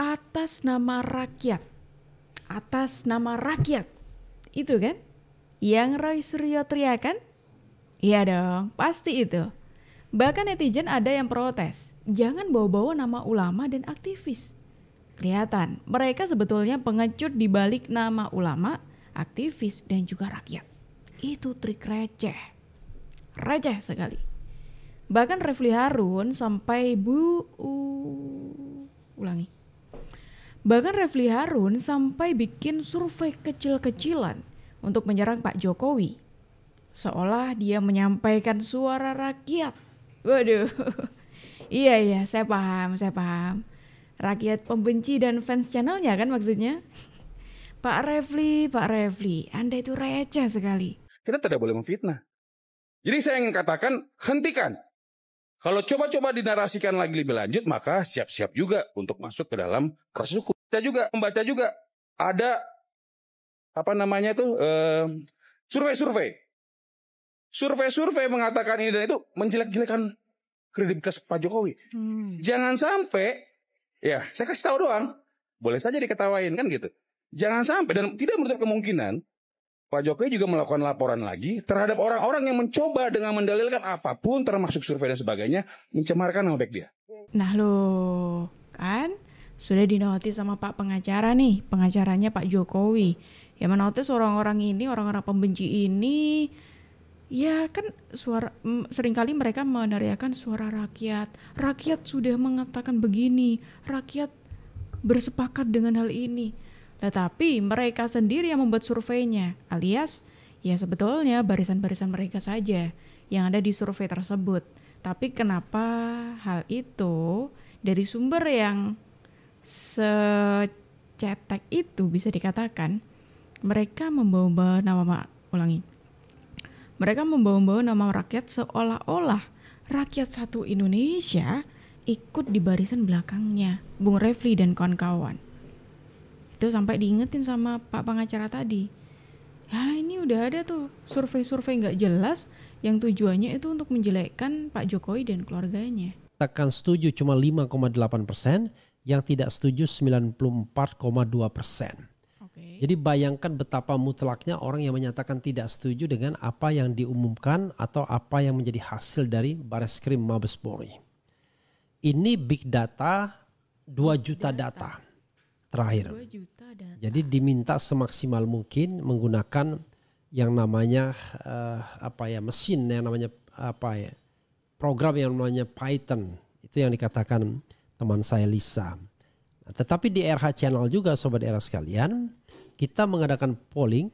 atas nama rakyat. Atas nama rakyat. Itu kan? Yang Roy Suryo teriakan? Iya dong, pasti itu. Bahkan netizen ada yang protes. Jangan bawa-bawa nama ulama dan aktivis. Kelihatan, mereka sebetulnya pengecut di balik nama ulama, aktivis, dan juga rakyat. Itu trik receh. Receh sekali. Bahkan Refli Harun sampai Bahkan Refli Harun sampai bikin survei kecil-kecilan untuk menyerang Pak Jokowi. Seolah dia menyampaikan suara rakyat. Waduh. Iya, saya paham. Rakyat pembenci dan fans channelnya kan maksudnya. Pak Refli, Anda itu receh sekali. Kita tidak boleh memfitnah. Jadi saya ingin katakan, hentikan. Kalau coba-coba dinarasikan lagi lebih lanjut, maka siap-siap juga untuk masuk ke dalam proses hukum. Kita juga membaca juga ada survei-survei. Survei-survei mengatakan ini dan itu menjelek-jelekan kredibilitas Pak Jokowi. Jangan sampai, ya saya kasih tahu doang, boleh saja diketawain kan gitu. Jangan sampai, dan tidak menutup kemungkinan Pak Jokowi juga melakukan laporan lagi terhadap orang-orang yang mencoba dengan mendalilkan apapun termasuk survei dan sebagainya mencemarkan nama baik dia. Nah loh, kan sudah dinotis sama Pak pengacara nih, pengacaranya Pak Jokowi. Yang menotis orang-orang ini, orang-orang pembenci ini, ya kan seringkali mereka meneriakan suara rakyat. Rakyat sudah mengatakan begini, rakyat bersepakat dengan hal ini. Tetapi mereka sendiri yang membuat surveinya, alias ya sebetulnya barisan-barisan mereka saja yang ada di survei tersebut. Tapi kenapa hal itu dari sumber yang secetek itu bisa dikatakan mereka membawa nama rakyat seolah-olah rakyat satu Indonesia ikut di barisan belakangnya Bung Refli dan kawan-kawan. Itu sampai diingetin sama Pak pengacara tadi. Ya ini udah ada tuh survei-survei gak jelas yang tujuannya itu untuk menjelekkan Pak Jokowi dan keluarganya. Katakan setuju cuma 5,8%, yang tidak setuju 94,2%. Okay. Jadi bayangkan betapa mutlaknya orang yang menyatakan tidak setuju dengan apa yang diumumkan atau apa yang menjadi hasil dari Bareskrim Mabes Polri. Ini big data, 2 juta data terakhir. 2 juta data. Jadi diminta semaksimal mungkin menggunakan yang namanya mesin yang namanya program yang namanya Python. Itu yang dikatakan teman saya Lisa. Nah, tetapi di RH Channel juga Sobat Era sekalian, kita mengadakan polling.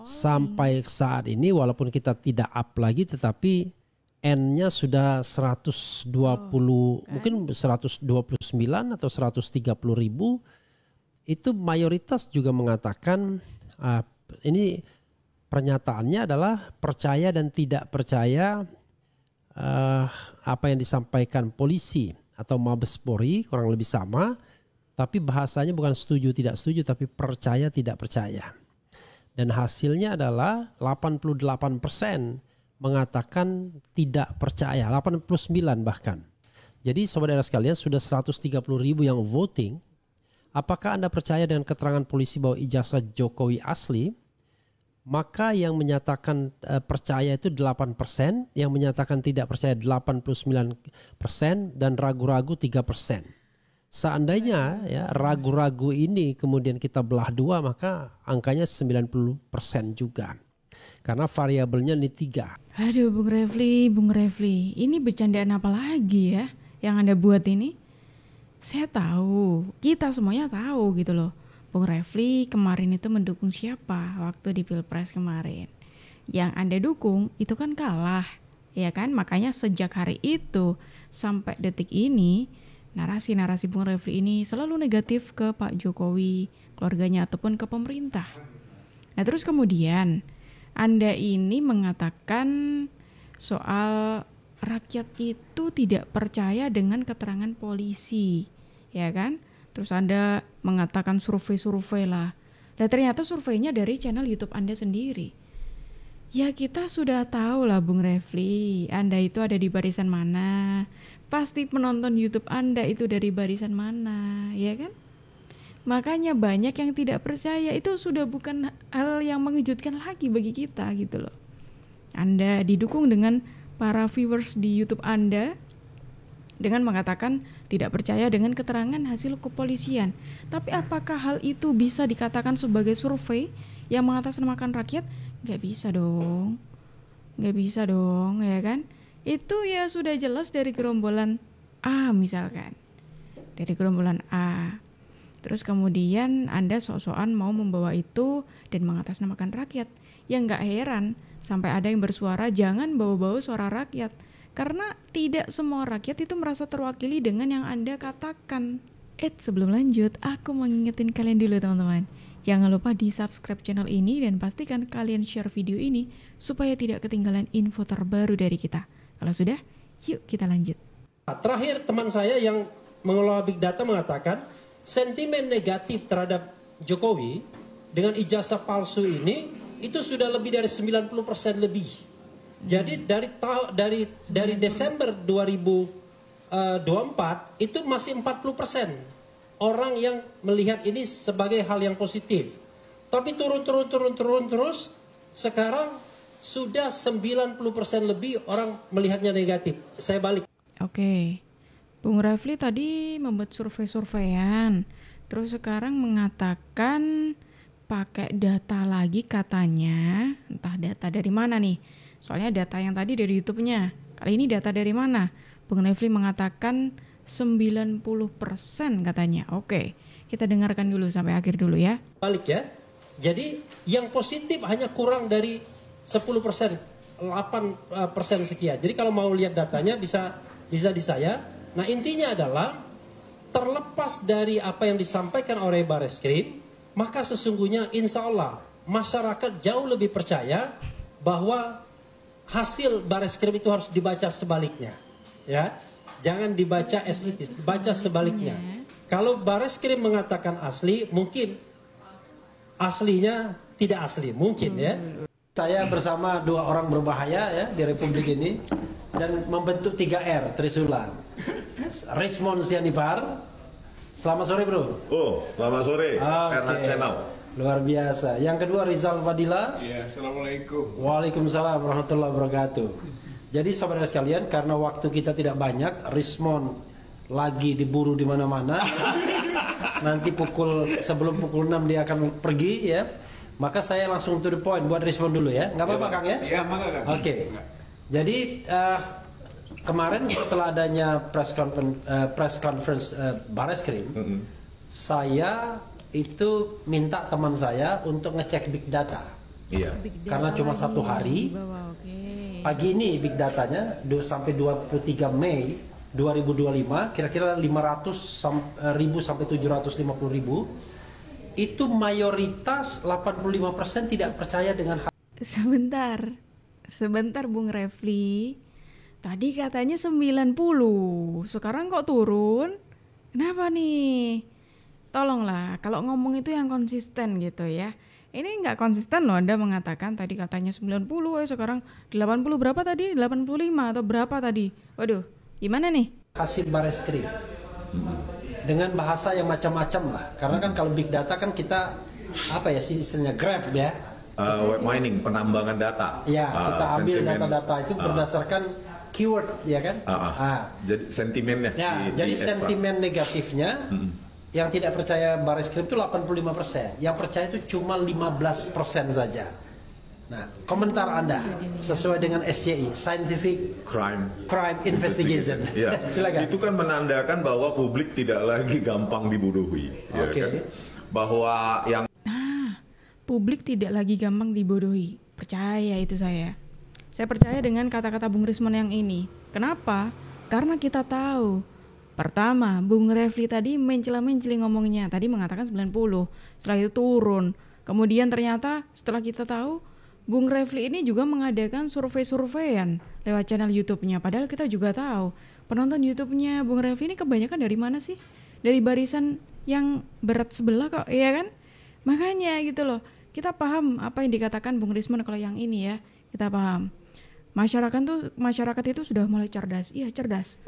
Sampai saat ini walaupun kita tidak up lagi tetapi N-nya sudah 120, mungkin 129 atau 130 ribu. Itu mayoritas juga mengatakan ini pernyataannya adalah percaya dan tidak percaya apa yang disampaikan polisi atau Mabes Polri, kurang lebih sama. Tapi bahasanya bukan setuju tidak setuju tapi percaya tidak percaya. Dan hasilnya adalah 88% mengatakan tidak percaya, 89 bahkan. Jadi saudara sekalian sudah 130 ribu yang voting. Apakah Anda percaya dengan keterangan polisi bahwa ijazah Jokowi asli? Maka yang menyatakan percaya itu 8%, yang menyatakan tidak percaya 89% dan ragu-ragu 3%. Seandainya ya ragu-ragu ini kemudian kita belah dua maka angkanya 90% juga. Karena variabelnya ini 3. Aduh Bung Refli, ini bercandaan apa lagi ya yang Anda buat ini? Saya tahu, kita semuanya tahu gitu loh. Bung Refli kemarin itu mendukung siapa waktu di Pilpres kemarin. Yang Anda dukung itu kan kalah, ya kan? Makanya sejak hari itu sampai detik ini, narasi-narasi Bung Refli ini selalu negatif ke Pak Jokowi, keluarganya ataupun ke pemerintah. Nah terus kemudian Anda ini mengatakan soal rakyat itu tidak percaya dengan keterangan polisi, ya kan? Terus Anda mengatakan survei-survei lah. Dan ternyata surveinya dari channel YouTube Anda sendiri. Ya kita sudah tahu lah Bung Refli, Anda itu ada di barisan mana, pasti penonton YouTube Anda itu dari barisan mana, ya kan? Makanya banyak yang tidak percaya, itu sudah bukan hal yang mengejutkan lagi bagi kita gitu loh. Anda didukung dengan para viewers di YouTube Anda dengan mengatakan tidak percaya dengan keterangan hasil kepolisian. Tapi apakah hal itu bisa dikatakan sebagai survei yang mengatasnamakan rakyat? Nggak bisa dong. Nggak bisa dong, ya kan? Itu ya sudah jelas dari gerombolan A misalkan. Dari gerombolan A. Terus kemudian Anda sok-sokan mau membawa itu dan mengatasnamakan rakyat. Ya nggak heran sampai ada yang bersuara jangan bawa-bawa suara rakyat. Karena tidak semua rakyat itu merasa terwakili dengan yang Anda katakan. Sebelum lanjut, aku mau ngingetin kalian dulu teman-teman. Jangan lupa di subscribe channel ini dan pastikan kalian share video ini supaya tidak ketinggalan info terbaru dari kita. Kalau sudah, yuk kita lanjut. Terakhir teman saya yang mengelola Big Data mengatakan sentimen negatif terhadap Jokowi dengan ijazah palsu ini itu sudah lebih dari 90% lebih. Jadi dari Desember 2024 itu masih 40% orang yang melihat ini sebagai hal yang positif. Tapi turun terus sekarang sudah 90% lebih orang melihatnya negatif. Saya balik. Oke. Bung Refli tadi membuat survei-surveian, terus sekarang mengatakan pakai data lagi katanya, entah data dari mana nih. Soalnya data yang tadi dari YouTube-nya, kali ini data dari mana? Bung Refli mengatakan 90% katanya. Oke, kita dengarkan dulu sampai akhir dulu ya. Balik ya. Jadi yang positif hanya kurang dari 10%, 8% sekian. Jadi kalau mau lihat datanya bisa di saya. Nah intinya adalah terlepas dari apa yang disampaikan oleh Bareskrim, maka sesungguhnya insya Allah masyarakat jauh lebih percaya bahwa hasil Bareskrim itu harus dibaca sebaliknya, ya, jangan dibaca as it is, dibaca sebaliknya. Kalau Bareskrim mengatakan asli, mungkin aslinya tidak asli, mungkin ya. Saya bersama dua orang berbahaya ya di Republik ini dan membentuk 3R Trisula. Rismond Sianipar. Selamat sore bro. Oh, selamat sore. Okay. Channel. Luar biasa. Yang kedua Rizal Fadila. Iya, assalamualaikum. Waalaikumsalam warahmatullahi wabarakatuh. Jadi saudara sekalian, karena waktu kita tidak banyak, Rismond lagi diburu di mana-mana. Nanti sebelum pukul 6 dia akan pergi ya. Maka saya langsung to the point buat Rismond dulu ya. Nggak apa-apa Kang ya? Iya, maka Kang. Oke. Jadi kemarin setelah adanya press conference Bareskrim, saya itu minta teman saya untuk ngecek big data. Iya. Karena cuma satu hari. Pagi ini big datanya sampai 23 Mei 2025 kira-kira 500.000 sampai 750.000. Itu mayoritas 85% tidak percaya dengan hal. Sebentar Bung Refli. Tadi katanya 90, sekarang kok turun? Kenapa nih? Tolonglah, kalau ngomong itu yang konsisten gitu ya. Ini nggak konsisten loh Anda mengatakan tadi katanya 90, sekarang 80 berapa tadi? 85 atau berapa tadi? Waduh, gimana nih? Hasil Bareskrim. Dengan bahasa yang macam-macam lah. Karena kan kalau big data kan kita apa ya sih istilahnya grab ya. Web mining, penambangan data. Ya, kita ambil data-data itu berdasarkan keyword, ya kan? Jadi sentimennya. Ya, jadi sentimen negatifnya yang tidak percaya Bareskrim itu 85%, yang percaya itu cuma 15% saja. Nah, komentar Anda sesuai dengan SCI, Scientific Crime Investigation. Ya. Silakan. Itu kan menandakan bahwa publik tidak lagi gampang dibodohi. Oke. Ya kan? Bahwa yang Publik tidak lagi gampang dibodohi. Percaya itu saya. Saya percaya dengan kata-kata Bung Rismond yang ini. Kenapa? Karena kita tahu. Pertama, Bung Refli tadi mencela-menceli ngomongnya. Tadi mengatakan 90. Setelah itu turun. Kemudian ternyata setelah kita tahu, Bung Refli ini juga mengadakan survei-surveian lewat channel YouTube-nya. Padahal kita juga tahu. Penonton YouTube-nya Bung Refli ini kebanyakan dari mana sih? Dari barisan yang berat sebelah kok, iya kan? Makanya gitu loh. Kita paham apa yang dikatakan Bung Rismond kalau yang ini ya, kita paham. Masyarakat itu sudah mulai cerdas. Iya cerdas.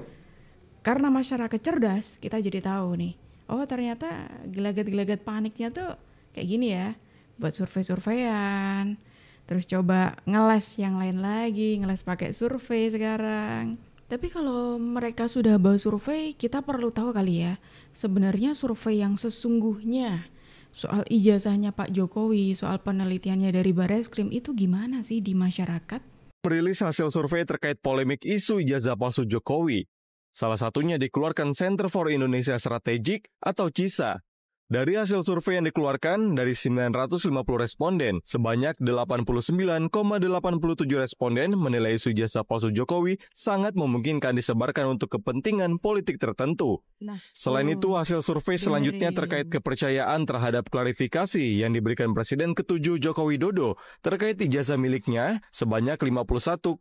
karena masyarakat cerdas, kita jadi tahu nih, oh ternyata gelagat-gelagat paniknya tuh kayak gini ya, buat survei-surveian, terus coba ngeles yang lain lagi, ngeles pakai survei sekarang. Tapi kalau mereka sudah bawa survei, kita perlu tahu kali ya, sebenarnya survei yang sesungguhnya soal ijazahnya Pak Jokowi, soal penelitiannya dari Bareskrim itu gimana sih di masyarakat? Merilis hasil survei terkait polemik isu ijazah palsu Jokowi. Salah satunya dikeluarkan Center for Indonesia Strategic atau CISA. Dari hasil survei yang dikeluarkan, dari 950 responden, sebanyak 89,87 responden menilai isu ijazah palsu Jokowi sangat memungkinkan disebarkan untuk kepentingan politik tertentu. Selain itu, hasil survei selanjutnya terkait kepercayaan terhadap klarifikasi yang diberikan Presiden ke-7 Joko Widodo terkait ijazah miliknya, sebanyak 51,35%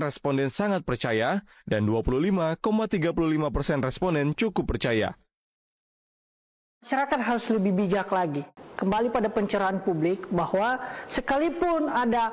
responden sangat percaya dan 25,35% responden cukup percaya. Masyarakat harus lebih bijak lagi. Kembali pada pencerahan publik bahwa sekalipun ada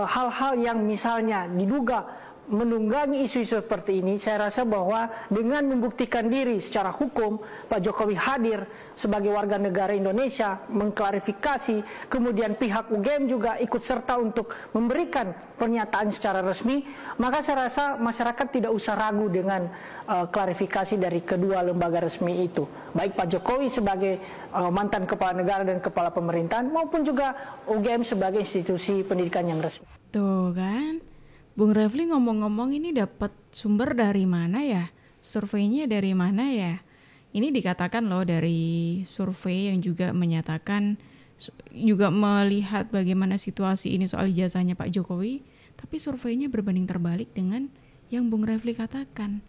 hal-hal yang misalnya diduga menunggangi isu-isu seperti ini, saya rasa bahwa dengan membuktikan diri secara hukum, Pak Jokowi hadir sebagai warga negara Indonesia, mengklarifikasi, kemudian pihak UGM juga ikut serta untuk memberikan pernyataan secara resmi, maka saya rasa masyarakat tidak usah ragu dengan klarifikasi dari kedua lembaga resmi itu. Baik Pak Jokowi sebagai mantan kepala negara dan kepala pemerintahan, maupun juga UGM sebagai institusi pendidikan yang resmi. Tuh kan, Bung Refli ngomong-ngomong ini dapat sumber dari mana ya? Surveinya dari mana ya? Ini dikatakan loh dari survei yang juga menyatakan, juga melihat bagaimana situasi ini soal ijazahnya Pak Jokowi, tapi surveinya berbanding terbalik dengan yang Bung Refli katakan.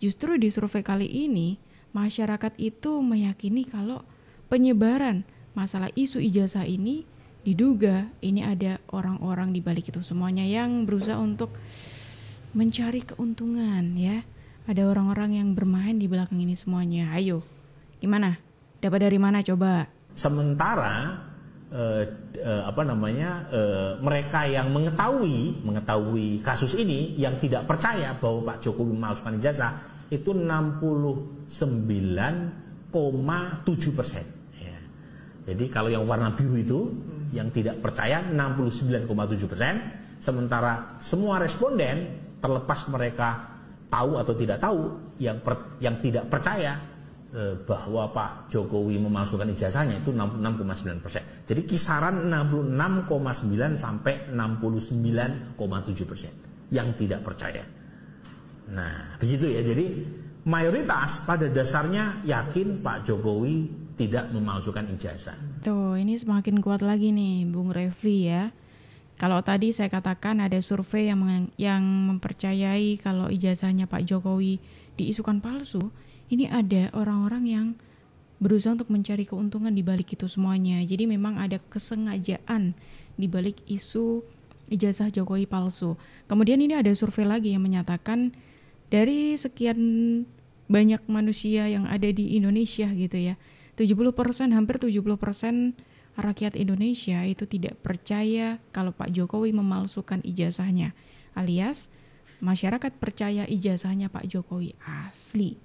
Justru di survei kali ini, masyarakat itu meyakini kalau penyebaran masalah isu ijazah ini diduga ini ada orang-orang di balik itu semuanya yang berusaha untuk mencari keuntungan ya. Ada orang-orang yang bermain di belakang ini semuanya. Ayo, gimana? Dapat dari mana coba? Sementara mereka yang mengetahui kasus ini yang tidak percaya bahwa Pak Jokowi memalsukan ijazah itu 69,7%. Ya. Jadi kalau yang warna biru itu yang tidak percaya 69,7%, sementara semua responden terlepas mereka tahu atau tidak tahu, yang tidak percaya bahwa Pak Jokowi memalsukan ijazahnya itu 66,9%. Jadi kisaran 66,9 sampai 69,7% yang tidak percaya. Nah, begitu ya. Jadi mayoritas pada dasarnya yakin Pak Jokowi tidak memalsukan ijazah. Tuh, ini semakin kuat lagi nih Bung Refli ya. Kalau tadi saya katakan ada survei yang mempercayai kalau ijazahnya Pak Jokowi diisukan palsu, ini ada orang-orang yang berusaha untuk mencari keuntungan di balik itu semuanya. Jadi memang ada kesengajaan di balik isu ijazah Jokowi palsu. Kemudian ini ada survei lagi yang menyatakan dari sekian banyak manusia yang ada di Indonesia gitu ya, 70%, hampir 70% rakyat Indonesia itu tidak percaya kalau Pak Jokowi memalsukan ijazahnya, alias masyarakat percaya ijazahnya Pak Jokowi asli.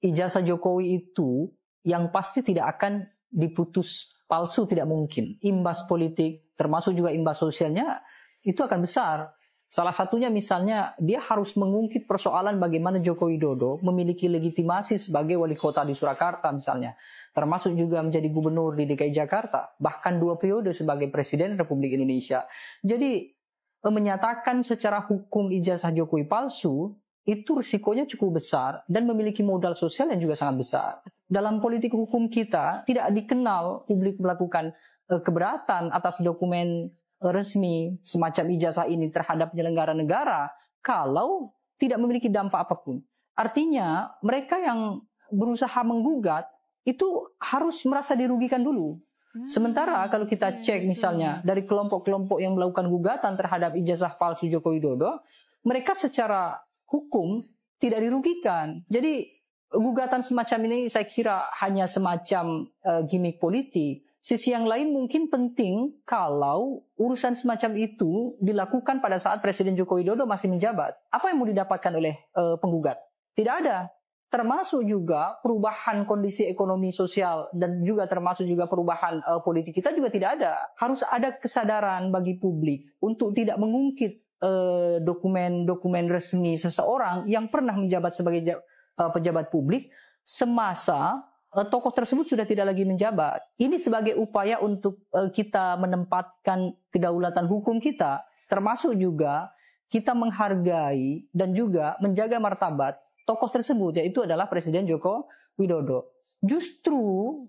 Ijazah Jokowi itu yang pasti tidak akan diputus palsu, tidak mungkin. Imbas politik, termasuk juga imbas sosialnya, itu akan besar. Salah satunya misalnya dia harus mengungkit persoalan bagaimana Joko Widodo memiliki legitimasi sebagai wali kota di Surakarta misalnya. Termasuk juga menjadi gubernur di DKI Jakarta. Bahkan 2 periode sebagai Presiden Republik Indonesia. Jadi menyatakan secara hukum ijazah Jokowi palsu itu risikonya cukup besar dan memiliki modal sosial yang juga sangat besar. Dalam politik hukum kita tidak dikenal publik melakukan keberatan atas dokumen resmi semacam ijazah ini terhadap penyelenggara negara kalau tidak memiliki dampak apapun. Artinya mereka yang berusaha menggugat itu harus merasa dirugikan dulu. Sementara kalau kita cek misalnya dari kelompok-kelompok yang melakukan gugatan terhadap ijazah palsu Joko Widodo, mereka secara hukum tidak dirugikan. Jadi gugatan semacam ini saya kira hanya semacam gimmick politik. Sisi yang lain mungkin penting kalau urusan semacam itu dilakukan pada saat Presiden Joko Widodo masih menjabat. Apa yang mau didapatkan oleh penggugat? Tidak ada. Termasuk juga perubahan kondisi ekonomi sosial dan juga termasuk juga perubahan politik kita juga tidak ada. Harus ada kesadaran bagi publik untuk tidak mengungkit dokumen-dokumen resmi seseorang yang pernah menjabat sebagai pejabat publik semasa tokoh tersebut sudah tidak lagi menjabat. Ini sebagai upaya untuk kita menempatkan kedaulatan hukum kita, termasuk juga kita menghargai dan juga menjaga martabat tokoh tersebut, yaitu adalah Presiden Joko Widodo. Justru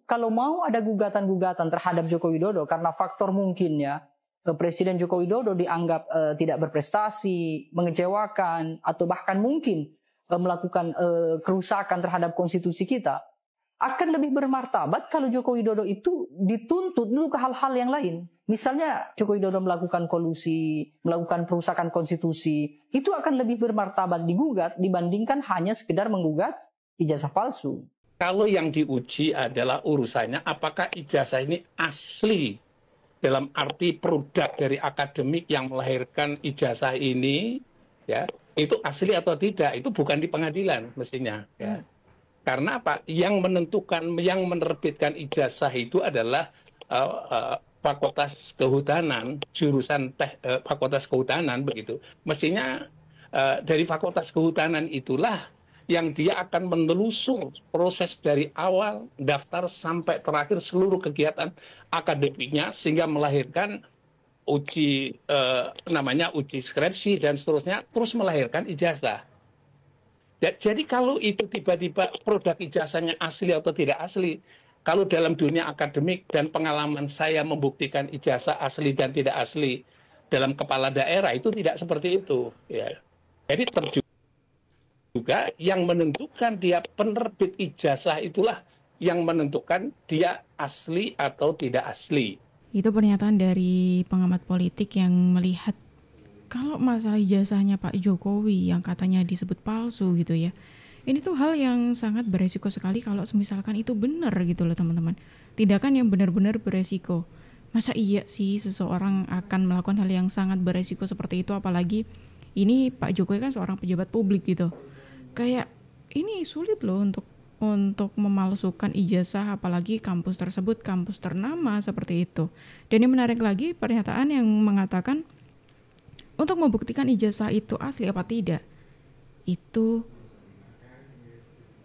kalau mau ada gugatan-gugatan terhadap Joko Widodo karena faktor mungkinnya Presiden Joko Widodo dianggap tidak berprestasi, mengecewakan, atau bahkan mungkin melakukan kerusakan terhadap konstitusi kita, akan lebih bermartabat kalau Joko Widodo itu dituntut dulu ke hal-hal yang lain. Misalnya Joko Widodo melakukan kolusi, melakukan perusakan konstitusi, itu akan lebih bermartabat digugat dibandingkan hanya sekedar menggugat ijazah palsu. Kalau yang diuji adalah urusannya apakah ijazah ini asli dalam arti produk dari akademik yang melahirkan ijazah ini, ya, itu asli atau tidak, itu bukan di pengadilan mestinya, ya. Karena apa? Yang menentukan, yang menerbitkan ijazah itu adalah Fakultas Kehutanan, jurusan Fakultas Kehutanan begitu. Mestinya dari Fakultas Kehutanan itulah yang dia akan menelusur proses dari awal daftar sampai terakhir seluruh kegiatan akademiknya sehingga melahirkan uji uji skripsi dan seterusnya, terus melahirkan ijazah. Jadi kalau itu tiba-tiba produk ijazahnya asli atau tidak asli, kalau dalam dunia akademik dan pengalaman saya membuktikan ijazah asli dan tidak asli dalam kepala daerah itu tidak seperti itu. Ya. Jadi juga yang menentukan dia penerbit ijazah itulah yang menentukan dia asli atau tidak asli. Itu pernyataan dari pengamat politik yang melihat kalau masalah ijazahnya Pak Jokowi yang katanya disebut palsu gitu ya. Ini tuh hal yang sangat beresiko sekali kalau misalkan itu benar gitu loh teman-teman. Tindakan yang benar-benar beresiko. Masa iya sih seseorang akan melakukan hal yang sangat beresiko seperti itu, apalagi ini Pak Jokowi kan seorang pejabat publik gitu. Kayak ini sulit loh untuk memalsukan ijazah, apalagi kampus tersebut kampus ternama seperti itu. Dan yang menarik lagi pernyataan yang mengatakan untuk membuktikan ijazah itu asli apa tidak, itu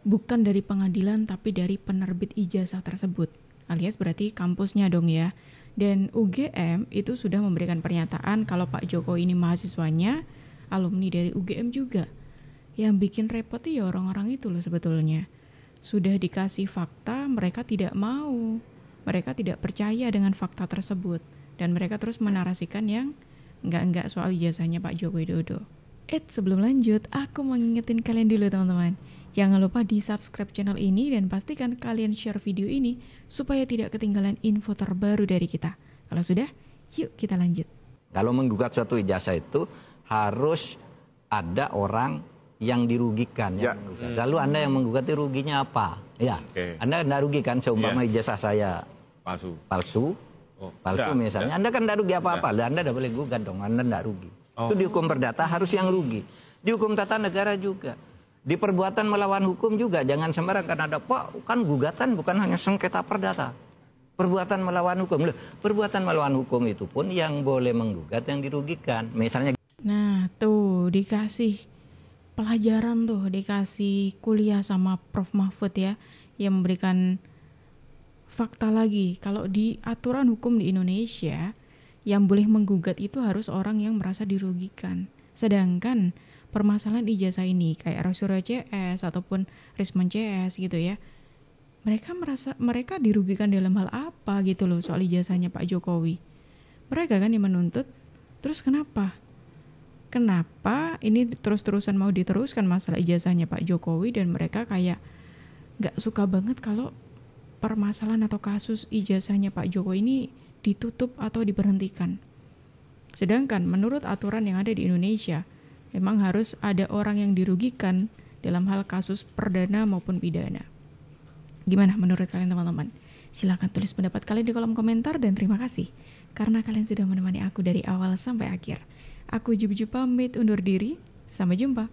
bukan dari pengadilan tapi dari penerbit ijazah tersebut, alias berarti kampusnya dong ya. Dan UGM itu sudah memberikan pernyataan kalau Pak Jokowi ini mahasiswanya alumni dari UGM juga. Yang bikin repot ya orang-orang itu loh sebetulnya. Sudah dikasih fakta, mereka tidak mau. Mereka tidak percaya dengan fakta tersebut. Dan mereka terus menarasikan yang enggak soal ijazahnya Pak Joko Widodo. Sebelum lanjut, aku mau ngingetin kalian dulu teman-teman. Jangan lupa di subscribe channel ini dan pastikan kalian share video ini supaya tidak ketinggalan info terbaru dari kita. Kalau sudah, yuk kita lanjut. Kalau menggugat suatu ijazah itu harus ada orang yang dirugikan. Ya. Lalu Anda yang menggugat itu ruginya apa? Ya, Anda tidak rugi kan seumpama ijazah saya palsu. Palsu misalnya, Anda kan tidak rugi apa-apa, Anda tidak boleh gugat dong, Anda tidak rugi. Itu di hukum perdata harus yang rugi. Di hukum tata negara juga. Di perbuatan melawan hukum juga, jangan sembarang kan ada, Pak, kan gugatan bukan hanya sengketa perdata. Perbuatan melawan hukum. Perbuatan melawan hukum itu pun yang boleh menggugat yang dirugikan. Misalnya. Nah tuh dikasih pelajaran tuh, dikasih kuliah sama Prof. Mahfud ya, yang memberikan fakta lagi, kalau di aturan hukum di Indonesia yang boleh menggugat itu harus orang yang merasa dirugikan. Sedangkan permasalahan ijazah ini kayak Rosuryo CS ataupun Rismon CS gitu ya, mereka dirugikan dalam hal apa gitu loh soal ijazahnya Pak Jokowi. Mereka kan yang menuntut. Terus kenapa ini terus-terusan mau diteruskan masalah ijazahnya Pak Jokowi, dan mereka kayak gak suka banget kalau permasalahan atau kasus ijazahnya Pak Jokowi ini ditutup atau diberhentikan. Sedangkan menurut aturan yang ada di Indonesia, memang harus ada orang yang dirugikan dalam hal kasus perdana maupun pidana. Gimana menurut kalian teman-teman? Silahkan tulis pendapat kalian di kolom komentar dan terima kasih karena kalian sudah menemani aku dari awal sampai akhir. Aku Juju pamit undur diri. Sampai jumpa.